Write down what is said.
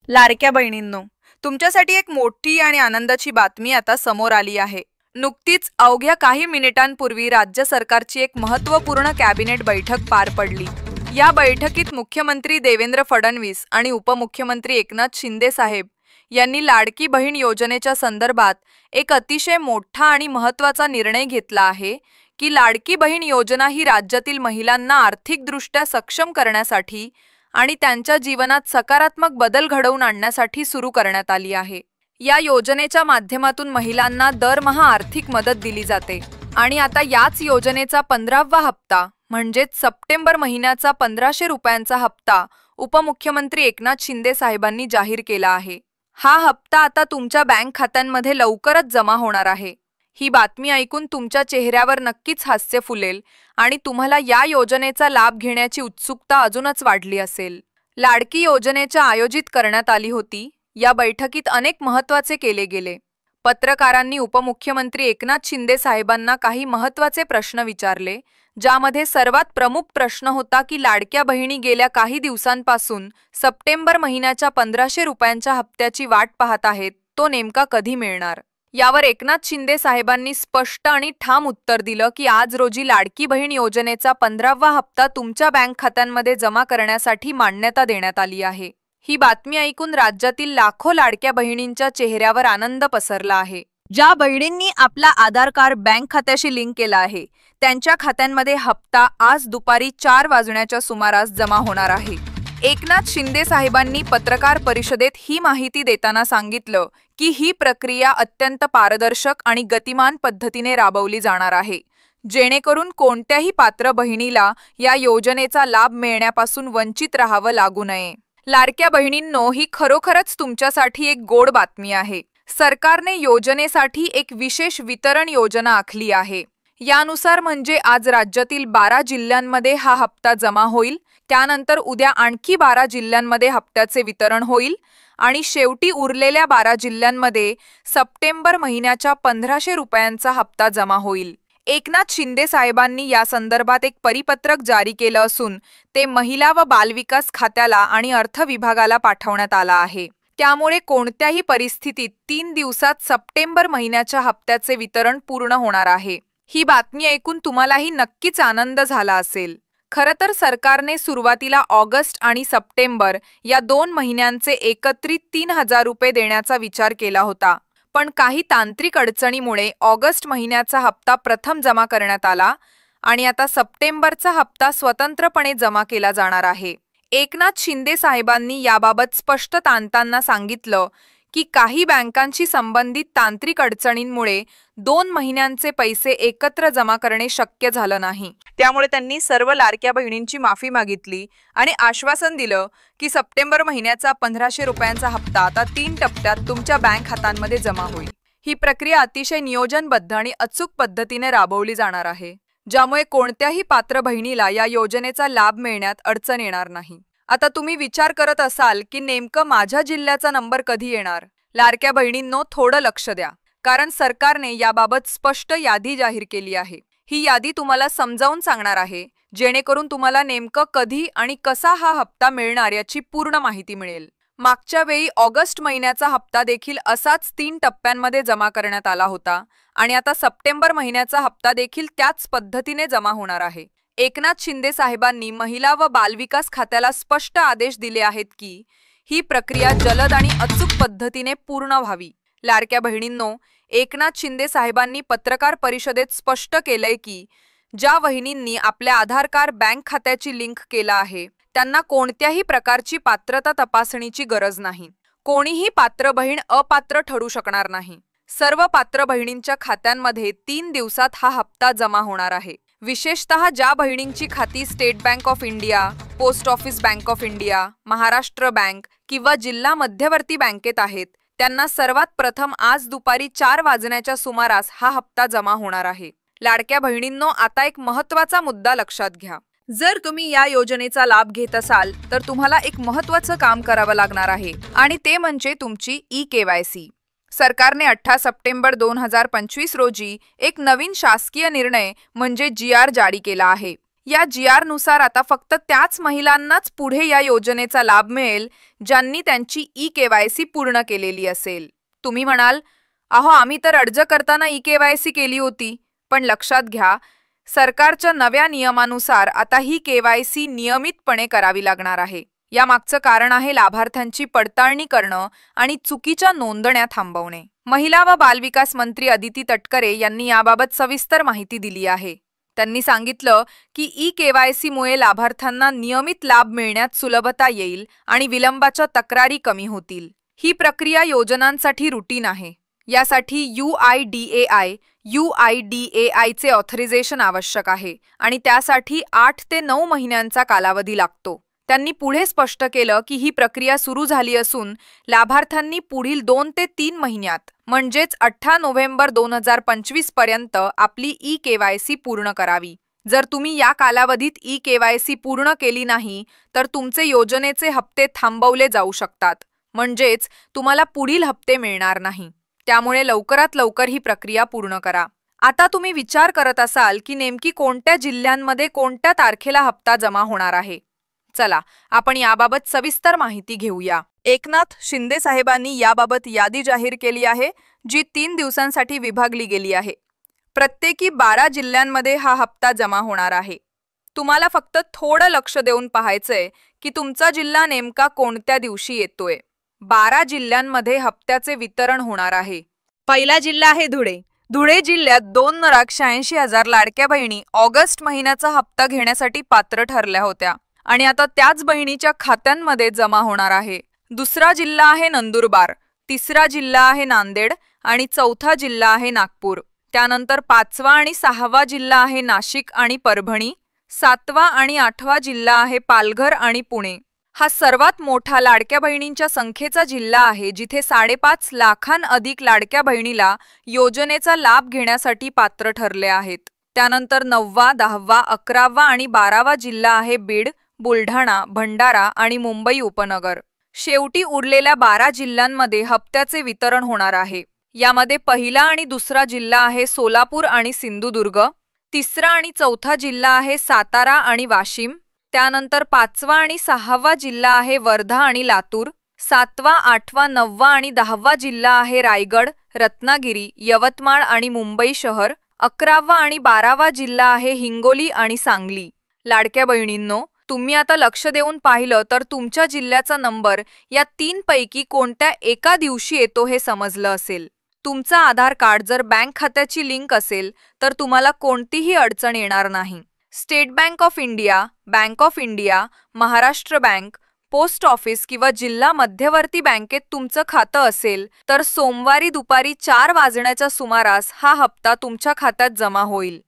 लाडक्या बहिणींनो, तुमच्यासाठी एक मोठी आणि आनंदाची बातमी आता समोर आली आहे। नुकतीच अवघ्या काही मिनिटांपूर्वी राज्य सरकारची एक महत्त्वपूर्ण कॅबिनेट बैठक पार पडली। या बैठकीत मुख्यमंत्री देवेंद्र फडणवीस आणि उपमुख्यमंत्री एकनाथ शिंदे साहेब यांनी लाडकी बहीण योजनेच्या संदर्भात एक अतिशय मोठा आणि महत्त्वाचा निर्णय घेतला आहे की लाडकी बहीण योजना ही राज्यातील महिलांना आर्थिकदृष्ट्या सक्षम करण्यासाठी आणि त्यांच्या जीवनात सकारात्मक बदल घडवून आणण्यासाठी सुरू करण्यात आली आहे। या योजनेच्या माध्यमातून महिलांना दरमहा आर्थिक मदत दिली जाते आणि आता याच योजनेचा 15वा हप्ता म्हणजेच सप्टेंबर महिन्याचा 1500 रुपयांचा हप्ता उपमुख्यमंत्री एकनाथ शिंदे साहेबांनी जाहीर केला आहे। हा हप्ता आता तुमच्या बँक खात्यांमध्ये लवकरच जमा होणार आहे। ही बातमी ऐकून तुमच्या चेहऱ्यावर नक्कीच हास्य फुलेल आणि तुम्हाला या योजनेचा लाभ घेण्याची उत्सुकता अजूनच वाढली असेल। लाडकी योजनेच्या आयोजित करण्यात आली होती। या बैठकीत अनेक महत्त्वाचे केले गेले। पत्रकारांनी उपमुख्यमंत्री एकनाथ शिंदे साहेबांना काही महत्त्वाचे प्रश्न विचारले, ज्यामध्ये सर्वात प्रमुख प्रश्न होता की लाडक्या बहिणी गेल्या काही दिवसांपासून सप्टेंबर महिन्याच्या 1500 रुपयांच्या हप्त्याची वाट पाहत आहेत, तो नेमका कधी मिळणार। यावर एकनाथ शिंदे साहेबांनी स्पष्ट आणि ठाम उत्तर दिलं की आज रोजी लाडकी बहीण योजनेचा 15वा हप्ता तुमच्या बँक खात्यांमध्ये जमा करण्यासाठी मान्यता देण्यात आली आहे। ही बातमी ऐकून राज्यातील लाखो लाडक्या बहिणींच्या चेहऱ्यावर आनंद पसरला आहे। ज्या बहिणींनी आपला आधार कार्ड बँक खात्याशी लिंक केला आहे, त्यांच्या खात्यांमध्ये हप्ता आज दुपारी 4 वाजण्याच्या सुमारास जमा होणार आहे। एकनाथ शिंदे साहेबांनी पत्रकार परिषदेत ही माहिती देताना सांगितलं की ही प्रक्रिया अत्यंत पारदर्शक आणि गतिमान पद्धतीने राबवली जाणार आहे, जेणेकरून कोणत्याही पात्र बहिणीला या योजनेचा लाभ मिळण्यापासून वंचित राहावं लागू नये। लाडक्या बहिणींनो, ही खरोखरच तुमच्यासाठी एक गोड बातमी आहे। सरकारने योजनेसाठी एक विशेष वितरण योजना आखली आहे। यानुसार म्हणजे आज राज्यातील 12 जिल्ह्यांमध्ये हा हप्ता जमा होईल, त्यानंतर उद्या आणखी 12 जिल्ह्यांमध्ये हप्त्याचे वितरण होईल आणि शेवटी उरलेल्या 12 जिल्ह्यांमध्ये सप्टेंबर महिन्याच्या 1500 रुपयांचा हप्ता जमा होईल। एकनाथ शिंदे साहेबांनी या संदर्भात एक परिपत्रक जारी केलं असून ते महिला व बालविकास खात्याला आणि अर्थ विभागाला पाठवण्यात आला आहे। त्यामुळे कोणत्याही परिस्थितीत 3 दिवसात सप्टेंबर महिन्याच्या हप्त्याचे वितरण पूर्ण होणार आहे। ही बातमी ऐकून तुम्हालाही नक्कीच आनंद झाला असेल। खरं तर सरकारने सुरुवातीला ऑगस्ट आणि सप्टेंबर या 2 महिन्यांचे एकत्रित 3000 रुपये देण्याचा विचार केला होता, पण काही तांत्रिक अडचणीमुळे ऑगस्ट महिन्याचा हप्ता प्रथम जमा करण्यात आला आणि आता सप्टेंबरचा हप्ता स्वतंत्रपणे जमा केला जाणार आहे। एकनाथ शिंदे साहेबांनी याबाबत स्पष्ट ताणताना सांगितलं की काही बँकांशी संबंधित तांत्रिक अडचणींमुळे 2 महिन्यांचे पैसे एकत्र जमा करणे शक्य झालं नाही। त्यामुळे त्यांनी सर्व लाडक्या बहिणींची माफी मागितली आणि आश्वासन दिलं की सप्टेंबर महिन्याचा 1500 रुपयांचा हप्ता आता 3 टप्प्यात तुमच्या बँक खात्यांमध्ये जमा होईल। ही प्रक्रिया अतिशय नियोजनबद्ध आणि अचूक पद्धतीने राबवली जाणार आहे, ज्यामुळे कोणत्याही पात्र बहिणीला या योजनेचा लाभ मिळण्यात अडचण येणार नाही। आता तुम्ही विचार करत असाल की नेमकं माझ्या जिल्ह्याचा नंबर कधी येणार। लाडक्या बहिणींनो, थोडं लक्ष द्या, कारण सरकारने याबाबत स्पष्ट यादी जाहीर केली आहे। ही यादी तुम्हाला समजावून सांगणार आहे, जेणेकरून तुम्हाला नेमकं कधी आणि कसा हा हप्ता मिळणार याची पूर्ण माहिती मिळेल। मागच्या वेळी ऑगस्ट महिन्याचा हप्ता देखील असाच 3 टप्प्यांमध्ये जमा करण्यात आला होता आणि आता सप्टेंबर महिन्याचा हप्ता देखील त्याच पद्धतीने जमा होणार आहे। एकनाथ शिंदे साहेबांनी महिला व बालविकास खात्याला स्पष्ट आदेश दिले आहेत की ही प्रक्रिया जलद आणि अचूक पद्धतीने पूर्ण व्हावी। लाडक्या बहिणींनो, एकनाथ शिंदे साहेबांनी पत्रकार परिषदेत स्पष्ट केलंय की ज्या बहिणींनी आपल्या आधार कार्ड बँक खात्याची लिंक केला आहे, त्यांना कोणत्याही प्रकारची पात्रता तपासणीची गरज नाही। कोणीही पात्र बहीण अपात्र ठरू शकणार नाही। सर्व पात्र बहिणींच्या खात्यांमध्ये 3 दिवसात हा हप्ता जमा होणार आहे। विशेषतः ज्या बहिणींची खाती state bank of India, post office bank of India, Maharashtra bank किंवा जिल्हा मध्यवर्ती बँकेत आहेत, त्यांना सर्वात प्रथम आज दुपारी 4 वाजण्याच्या सुमारास हा हप्ता जमा होणार आहे। लाडक्या बहिणींनो, आता एक महत्त्वाचा मुद्दा लक्षात घ्या। जर तुम्ही या योजनेचा लाभ घेत असाल तर तुम्हाला एक महत्त्वाचं काम करावं लागणार आहे आणि ते म्हणजे तुमची ई-केवायसी। सरकारने 18 सप्टेंबर 2025 रोजी एक नवीन शासकीय निर्णय म्हणजे GR जारी केला आहे। या GR नुसार आता फक्त त्याच महिलांनाच पुढे या योजनेचा लाभ मिळेल ज्यांनी त्यांची e-KYC पूर्ण केलेली असेल. तुम्ही म्हणाल, अहो आम्ही तर अर्ज करताना e-KYC केली होती. पण लक्षात घ्या, सरकारच्या नव्या नियमानुसार आता ही KYC नियमितपणे करावी लागणार आहे. यामागचं कारण आहे लाभार्थ्यांची पडताळणी करणं आणि चुकीच्या नोंदण्या थांबवणे. महिला व बालविकास मंत्री अदिती तटकरे यांनी याबाबत सविस्तर माहिती दिली आहे. त्यांनी सांगितलं की e-KYC मुळे लाभार्थ्यांना नियमित लाभ मिळण्यात सुलभता येईल आणि विलंबाच्या तक्रारी कमी होतील. ही प्रक्रिया योजनांसाठी रुटीन आहे. यासाठी UIDAI चे ऑथरायझेशन आवश्यक आहे आणि त्यासाठी 8 ते 9 महिन्यांचा कालावधी लागतो. त्यांनी पुढे स्पष्ट केलं की ही प्रक्रिया सुरू झाली असून लाभार्थ्यांनी पुढील 2 ते 3 महिन्यात म्हणजेच 18 नोव्हेंबर 2025 पर्यंत आपली e-KYC पूर्ण करावी. जर तुम्ही या कालावधीत e-KYC पूर्ण केली नाही तर तुमचे योजनेचे हप्ते थांबवले जाऊ शकतात, म्हणजेच तुम्हाला पुढील हप्ते मिळणार नाही. त्यामुळे लवकरात लवकर ही प्रक्रिया पूर्ण करा. आता तुम्ही विचार करत असाल की नेमकी कोणत्या जिल्ह्यांमध्ये कोणत्या तारखेला हप्ता जमा होणार आहे. चला आपण याबाबत सविस्तर माहिती घेऊया. एकनाथ शिंदे साहेबांनी याबाबत यादी जाहीर केली आहे, जी 3 दिवसांसाठी विभागली गेली आहे. प्रत्येकी 12 जिल्ह्यांमध्ये हा हप्ता जमा होणार आहे. तुम्हाला फक्त थोडं लक्ष देऊन पाहायचंय की तुमचा जिल्हा नेमका कोणत्या दिवशी येतोय. 12 जिल्ह्यांमध्ये हप्त्याचे वितरण होणार आहे. पहिला जिल्हा आहे धुळे. धुळे जिल्ह्यात 2,80,000 लाडक्या बहिणी ऑगस्ट महिन्याचा हप्ता घेण्यासाठी पात्र ठरल्या होत्या आणि आता त्याच बहिणीच्या खात्यांमध्ये जमा होणार आहे. दुसरा जिल्हा आहे नंदुरबार, तिसरा जिल्हा आहे नांदेड आणि चौथा जिल्हा आहे नागपूर. त्यानंतर 5वा आणि 6वा जिल्हा आहे नाशिक आणि परभणी. 7वा आणि 8वा जिल्हा आहे पालघर आणि पुणे. हा सर्वात मोठा लाडक्या बहिणींच्या संख्येचा जिल्हा आहे, जिथे 5.5 लाखांअधिक लाडक्या बहिणीला योजनेचा लाभ घेण्यासाठी पात्र ठरले आहेत. त्यानंतर 9वा, 10वा, 11वा आणि 12वा जिल्हा आहे बीड, बुलढाणा, भंडारा आणि मुंबई उपनगर. शेवटी उरलेल्या 12 जिल्ह्यांमध्ये हप्त्याचे वितरण होणार आहे. यामध्ये पहिला आणि दुसरा जिल्हा आहे सोलापूर आणि सिंधुदुर्ग. तिसरा आणि चौथा जिल्हा आहे सातारा आणि वाशिम. त्यानंतर 5वा आणि 6वा जिल्हा आहे वर्धा आणि लातूर. 7वा, 8वा, 9वा आणि 10वा जिल्हा आहे रायगड, रत्नागिरी, यवतमाळ आणि मुंबई शहर. 11वा आणि 12वा जिल्हा आहे हिंगोली आणि सांगली. लाडक्या बहिणींनो, तुम्ही आता लक्ष देऊन पाहिलं तर तुमच्या जिल्ह्याचा नंबर या 3 पैकी कोणत्या एका दिवशी येतो हे समजलं असेल. तुमचा आधार कार्ड जर बँक खात्याची लिंक असेल तर तुम्हाला कोणतीही अडचण येणार नाही. State bank of India, Maharashtra bank, post office किंवा जिल्हा मध्यवर्ती बँकेत तुमचं खातं असेल तर सोमवारी दुपारी 4 वाजण्याच्या सुमारास हा हप्ता तुमच्या खात्यात जमा होईल.